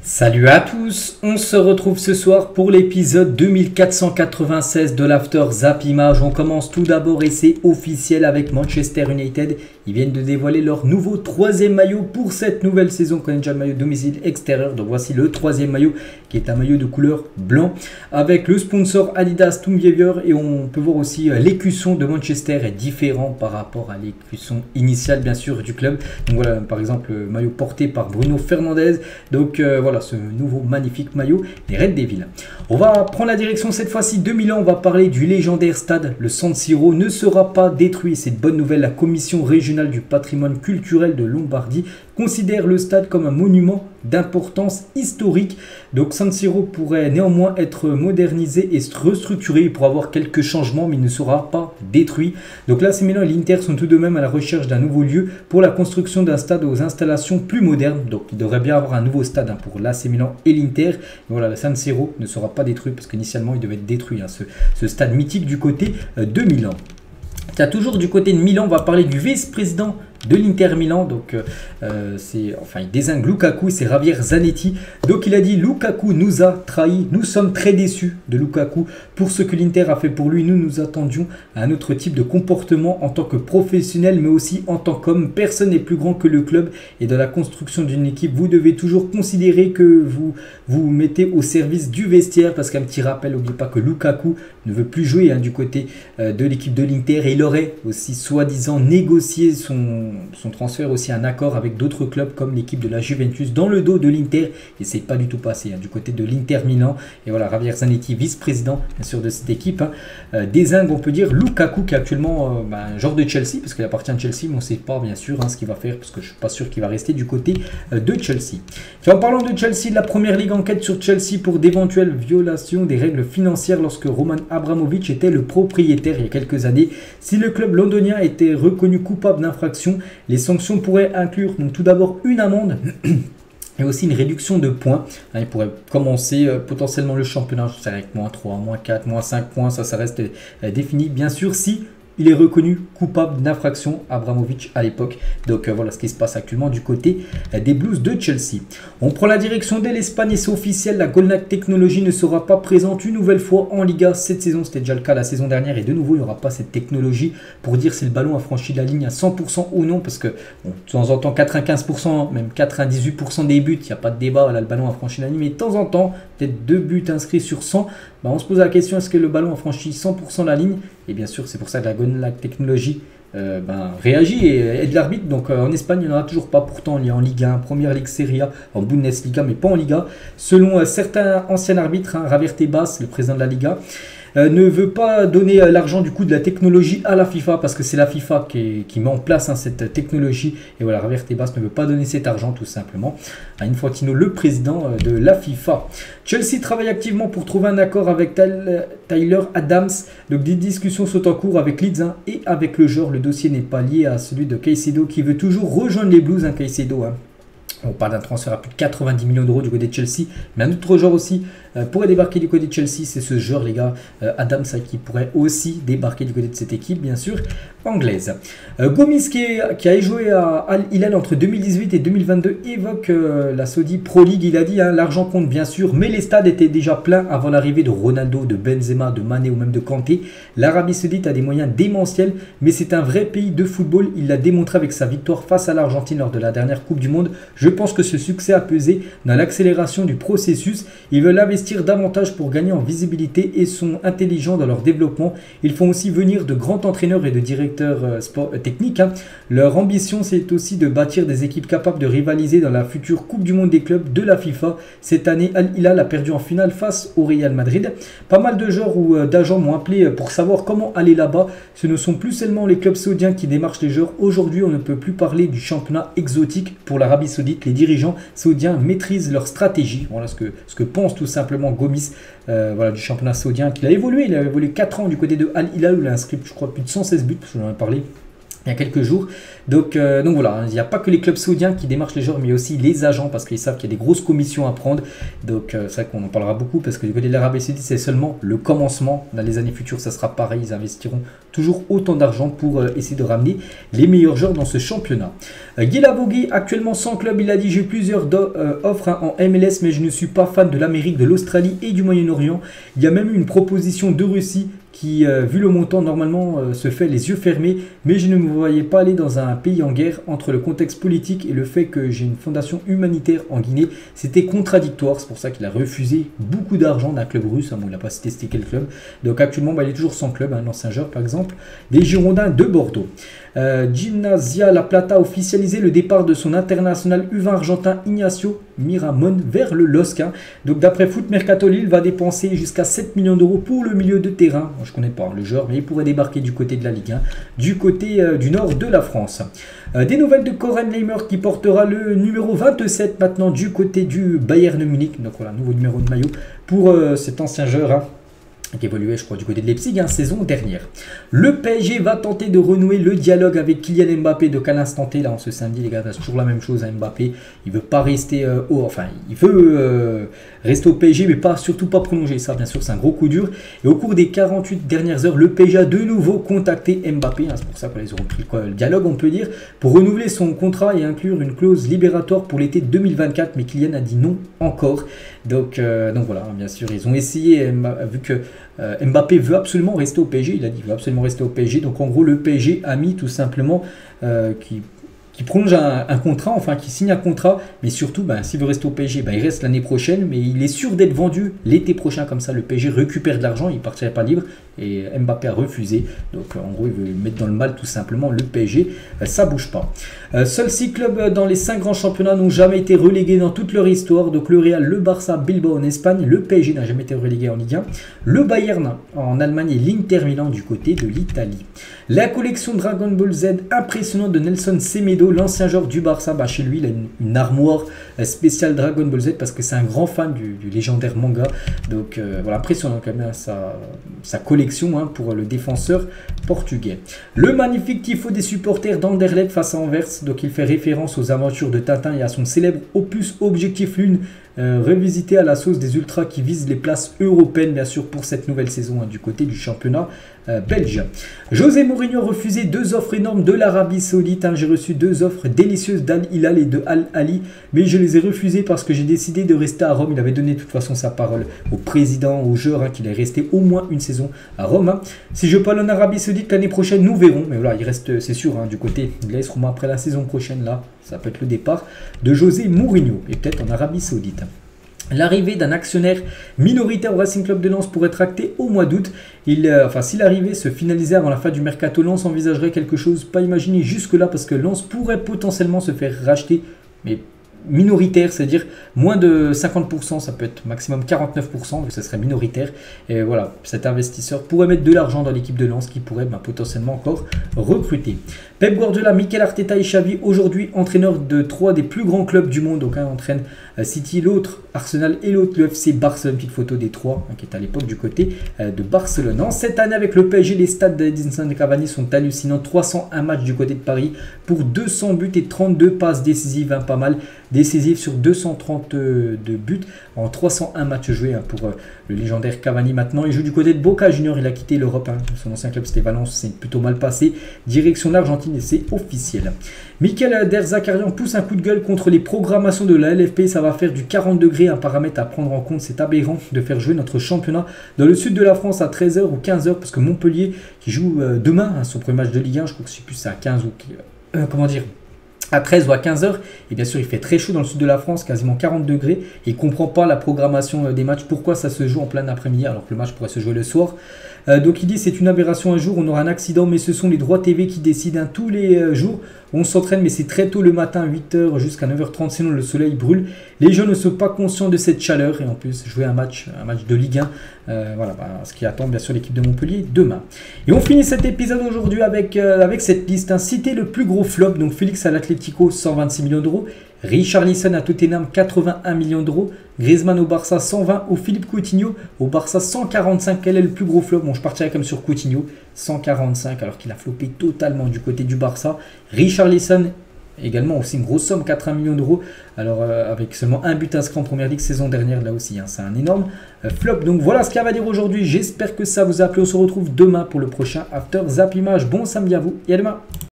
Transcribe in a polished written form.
Salut à tous, on se retrouve ce soir pour l'épisode 2496 de l'After Zap Image. On commence tout d'abord et c'est officiel avec Manchester United. Ils viennent de dévoiler leur nouveau troisième maillot pour cette nouvelle saison. On connaît déjà le maillot domicile extérieur, donc voici le troisième maillot qui est un maillot de couleur blanc avec le sponsor Adidas Tomb Raider. Et on peut voir aussi l'écusson de Manchester est différent par rapport à l'écusson initial bien sûr du club. Donc voilà par exemple le maillot porté par Bruno Fernandes. Donc voilà ce nouveau magnifique maillot des Red Devils. On va prendre la direction cette fois-ci de Milan. On va parler du légendaire stade. Le San Siro ne sera pas détruit. C'est une bonne nouvelle. La commission régionale du patrimoine culturel de Lombardie considère le stade comme un monument d'importance historique. Donc San Siro pourrait néanmoins être modernisé et restructuré pour avoir quelques changements, mais il ne sera pas détruit. Donc là, Milan et l'Inter sont tout de même à la recherche d'un nouveau lieu pour la construction d'un stade aux installations plus modernes. Donc il devrait bien avoir un nouveau stade pour l'AC Milan et l'Inter. Voilà, le San Siro ne sera pas détruit parce qu'initialement il devait être détruit, ce stade mythique du côté de Milan. Tiens, toujours du côté de Milan, on va parler du vice-président de l'Inter Milan. Donc il désigne Lukaku, c'est Javier Zanetti. Donc il a dit: Lukaku nous a trahis, nous sommes très déçus de Lukaku pour ce que l'Inter a fait pour lui. Nous nous attendions à un autre type de comportement en tant que professionnel, mais aussi en tant qu'homme. Personne n'est plus grand que le club, et dans la construction d'une équipe, vous devez toujours considérer que vous mettez au service du vestiaire. Parce qu'un petit rappel, n'oubliez pas que Lukaku ne veut plus jouer du côté de l'équipe de l'Inter, et il aurait aussi soi-disant négocié son transfert, aussi un accord avec d'autres clubs comme l'équipe de la Juventus dans le dos de l'Inter, et c'est pas du tout passé du côté de l'Inter Milan. Et voilà, Javier Zanetti, vice-président bien sûr de cette équipe, désigne, on peut dire, Lukaku qui est actuellement un joueur de Chelsea, parce qu'il appartient à Chelsea, mais on ne sait pas bien sûr ce qu'il va faire, parce que je suis pas sûr qu'il va rester du côté de Chelsea. Et en parlant de Chelsea, la première ligue enquête sur Chelsea pour d'éventuelles violations des règles financières lorsque Roman Abramovich était le propriétaire il y a quelques années. Si le club londonien était reconnu coupable d'infraction, les sanctions pourraient inclure donc tout d'abord une amende et aussi une réduction de points. Il pourrait commencer potentiellement le championnat avec moins 3, moins 4, moins 5 points. Ça reste défini bien sûr si il est reconnu coupable d'infraction, Abramovich à l'époque. Donc voilà ce qui se passe actuellement du côté des Blues de Chelsea. On prend la direction de l'Espagne et c'est officiel, la Golnac Technologie ne sera pas présente une nouvelle fois en Liga cette saison. C'était déjà le cas la saison dernière, et de nouveau il n'y aura pas cette technologie pour dire si le ballon a franchi la ligne à 100% ou non, parce que bon, de temps en temps 95%, même 98% des buts, il n'y a pas de débat, là, le ballon a franchi la ligne, mais de temps en temps, peut-être 2 buts inscrits sur 100, on se pose la question, est-ce que le ballon a franchi 100% la ligne? Et bien sûr, c'est pour ça que la technologie réagit et aide l'arbitre. Donc en Espagne, il n'y en aura toujours pas. Pourtant, il y a en Ligue 1, Première Ligue, Serie A, en Bundesliga, mais pas en Liga. Selon certains anciens arbitres, Javier Tebas, le président de la Liga, ne veut pas donner l'argent du coup de la technologie à la FIFA, parce que c'est la FIFA qui met en place cette technologie. Et voilà, Javier Tebas ne veut pas donner cet argent tout simplement à Infantino, le président de la FIFA. Chelsea travaille activement pour trouver un accord avec Tyler Adams. Donc des discussions sont en cours avec Leeds et avec le joueur. Le dossier n'est pas lié à celui de Caicedo qui veut toujours rejoindre les Blues. Caicedo, on parle d'un transfert à plus de 90 millions d'euros du côté de Chelsea. Mais un autre joueur aussi pourrait débarquer du côté de Chelsea. C'est ce joueur, les gars, Adams, qui pourrait aussi débarquer du côté de cette équipe, bien sûr, anglaise. Gomis, qui a joué à Al Hilal entre 2018 et 2022, évoque la Saudi Pro League. Il a dit l'argent compte bien sûr, mais les stades étaient déjà pleins avant l'arrivée de Ronaldo, de Benzema, de Mané ou même de Kanté. L'Arabie Saoudite a des moyens démentiels, mais c'est un vrai pays de football. Il l'a démontré avec sa victoire face à l'Argentine lors de la dernière Coupe du Monde. Je pense que ce succès a pesé dans l'accélération du processus. Ils veulent investir davantage pour gagner en visibilité et sont intelligents dans leur développement. Ils font aussi venir de grands entraîneurs et de directeurs techniques. Leur ambition, c'est aussi de bâtir des équipes capables de rivaliser dans la future Coupe du Monde des clubs de la FIFA. Cette année, Al Hilal a perdu en finale face au Real Madrid. Pas mal de joueurs ou d'agents m'ont appelé pour savoir comment aller là-bas. Ce ne sont plus seulement les clubs saoudiens qui démarchent les joueurs. Aujourd'hui, on ne peut plus parler du championnat exotique pour l'Arabie Saoudite. Les dirigeants saoudiens maîtrisent leur stratégie. Voilà ce que pense tout simplement Gomis du championnat saoudien, qu'il a évolué. Il a évolué 4 ans du côté de Al Hilal où il a inscrit, je crois, plus de 116 buts, parce que j'en ai parlé il y a quelques jours. Donc voilà, il n'y a pas que les clubs saoudiens qui démarchent les joueurs, mais aussi les agents, parce qu'ils savent qu'il y a des grosses commissions à prendre. Donc c'est vrai qu'on en parlera beaucoup, parce que du côté de l'Arabie Saoudite, c'est seulement le commencement. Dans les années futures, ça sera pareil, ils investiront toujours autant d'argent pour essayer de ramener les meilleurs joueurs dans ce championnat. Guy Lavogui, actuellement sans club, il a dit: j'ai plusieurs offres en MLS, mais je ne suis pas fan de l'Amérique, de l'Australie et du Moyen-Orient. Il y a même eu une proposition de Russie qui, vu le montant, normalement se fait les yeux fermés, mais je ne me voyais pas aller dans un pays en guerre. Entre le contexte politique et le fait que j'ai une fondation humanitaire en Guinée, c'était contradictoire. C'est pour ça qu'il a refusé beaucoup d'argent d'un club russe. Bon, il n'a pas testé quel club. Donc actuellement, il est toujours sans club, l'ancien joueur par exemple, des Girondins de Bordeaux. Gimnasia La Plata a officialisé le départ de son international U20 argentin Ignacio Miramón vers le LOSC. Donc d'après Foot Mercato, Lille va dépenser jusqu'à 7 millions d'euros pour le milieu de terrain. Moi, je ne connais pas le joueur, mais il pourrait débarquer du côté de la Ligue 1, du côté du nord de la France. Des nouvelles de Koren Leimer qui portera le numéro 27 maintenant du côté du Bayern Munich. Donc voilà, nouveau numéro de maillot pour cet ancien joueur, qui évoluait, je crois, du côté de Leipzig, saison dernière. Le PSG va tenter de renouer le dialogue avec Kylian Mbappé de qu'à l'instant T. Là, en ce samedi, les gars, c'est toujours la même chose à Mbappé. Il veut pas rester il veut rester au PSG, mais surtout pas prolonger. Ça, bien sûr, c'est un gros coup dur. Et au cours des 48 dernières heures, le PSG a de nouveau contacté Mbappé. C'est pour ça qu'ils ont repris le dialogue, on peut dire, pour renouveler son contrat et inclure une clause libératoire pour l'été 2024. Mais Kylian a dit non encore. Donc voilà, bien sûr, ils ont essayé, vu que Mbappé veut absolument rester au PSG, il a dit qu'il veut absolument rester au PSG. Donc en gros, le PSG a mis tout simplement qui prolonge un contrat, enfin qui signe un contrat, mais surtout, s'il veut rester au PSG, il reste l'année prochaine, mais il est sûr d'être vendu l'été prochain, comme ça le PSG récupère de l'argent, il ne partirait pas libre, et Mbappé a refusé, donc en gros il veut mettre dans le mal tout simplement le PSG, ça bouge pas. Seuls 6 clubs dans les 5 grands championnats n'ont jamais été relégués dans toute leur histoire, donc le Real, le Barça, Bilbao en Espagne, le PSG n'a jamais été relégué en Ligue 1, le Bayern en Allemagne et l'Inter Milan du côté de l'Italie. La collection Dragon Ball Z impressionnante de Nelson Semedo, l'ancien joueur du Barça, chez lui il a une armoire spéciale Dragon Ball Z parce que c'est un grand fan du légendaire manga. Donc voilà, impressionnant quand même sa collection pour le défenseur portugais. Le magnifique tifo des supporters d'Anderlecht face à Anvers, donc il fait référence aux aventures de Tintin et à son célèbre opus Objectif Lune, revisité à la sauce des ultras qui visent les places européennes bien sûr pour cette nouvelle saison du côté du championnat belge. José Mourinho a refusé 2 offres énormes de l'Arabie Saoudite. J'ai reçu 2 offres délicieuses d'Al Hilal et de Al Ali, mais je les ai refusées parce que j'ai décidé de rester à Rome. Il avait donné de toute façon sa parole au président, au joueur, qu'il allait rester au moins une saison à Rome. Si je parle en Arabie Saoudite l'année prochaine, nous verrons. Mais voilà, il reste, c'est sûr, du côté de l'AS Roma après la saison prochaine. Là, ça peut être le départ de José Mourinho et peut-être en Arabie Saoudite. L'arrivée d'un actionnaire minoritaire au Racing Club de Lens pourrait être actée au mois d'août. Si l'arrivée se finalisait avant la fin du mercato, Lens envisagerait quelque chose pas imaginé jusque-là parce que Lens pourrait potentiellement se faire racheter, mais minoritaire, c'est-à-dire moins de 50%, ça peut être maximum 49%, vu que ça serait minoritaire. Et voilà, cet investisseur pourrait mettre de l'argent dans l'équipe de Lens qui pourrait potentiellement encore recruter. Pep Guardiola, Mikel Arteta et Xavi, aujourd'hui entraîneurs de 3 des plus grands clubs du monde. Donc un entraîne City, l'autre Arsenal et l'autre le FC Barcelone. Petite photo des 3 qui est à l'époque du côté de Barcelone. Cette année avec le PSG, les stats d'Edinson Cavani sont hallucinants. 301 matchs du côté de Paris pour 200 buts et 32 passes décisives, pas mal. Décisif sur 232 buts en 301 matchs joués pour le légendaire Cavani. Maintenant il joue du côté de Boca Juniors, il a quitté l'Europe, son ancien club c'était Valence, c'est plutôt mal passé, direction l'Argentine et c'est officiel. Mikel Derzakarian pousse un coup de gueule contre les programmations de la LFP, ça va faire du 40 degrés, un paramètre à prendre en compte, c'est aberrant de faire jouer notre championnat dans le sud de la France à 13h ou 15h, parce que Montpellier qui joue demain son premier match de Ligue 1, je crois que c'est plus à 15 ou à 13 ou à 15 heures, et bien sûr il fait très chaud dans le sud de la France, quasiment 40 degrés, et il ne comprend pas la programmation des matchs, pourquoi ça se joue en plein après-midi alors que le match pourrait se jouer le soir. Donc il dit c'est une aberration, un jour on aura un accident, mais ce sont les droits TV qui décident, tous les jours on s'entraîne, mais c'est très tôt le matin, 8h jusqu'à 9h30, sinon le soleil brûle. Les gens ne sont pas conscients de cette chaleur, et en plus jouer un match de Ligue Voilà, ce qui attend bien sûr l'équipe de Montpellier demain. Et on finit cet épisode aujourd'hui avec cette liste. Hein. Citer le plus gros flop, donc Félix à l'Atlético, 126 millions d'euros. Richarlison à Tottenham, 81 millions d'euros. Griezmann au Barça, 120. Ou Philippe Coutinho au Barça, 145. Quel est le plus gros flop? Bon, je partirais comme sur Coutinho, 145, alors qu'il a floppé totalement du côté du Barça. Richarlison, également aussi une grosse somme, 80 millions d'euros. Alors avec seulement un but inscrit en première ligue saison dernière, là aussi, hein, c'est un énorme flop. Donc voilà ce qu'il y a à dire aujourd'hui. J'espère que ça vous a plu. On se retrouve demain pour le prochain After Zap Image. Bon samedi à vous et à demain.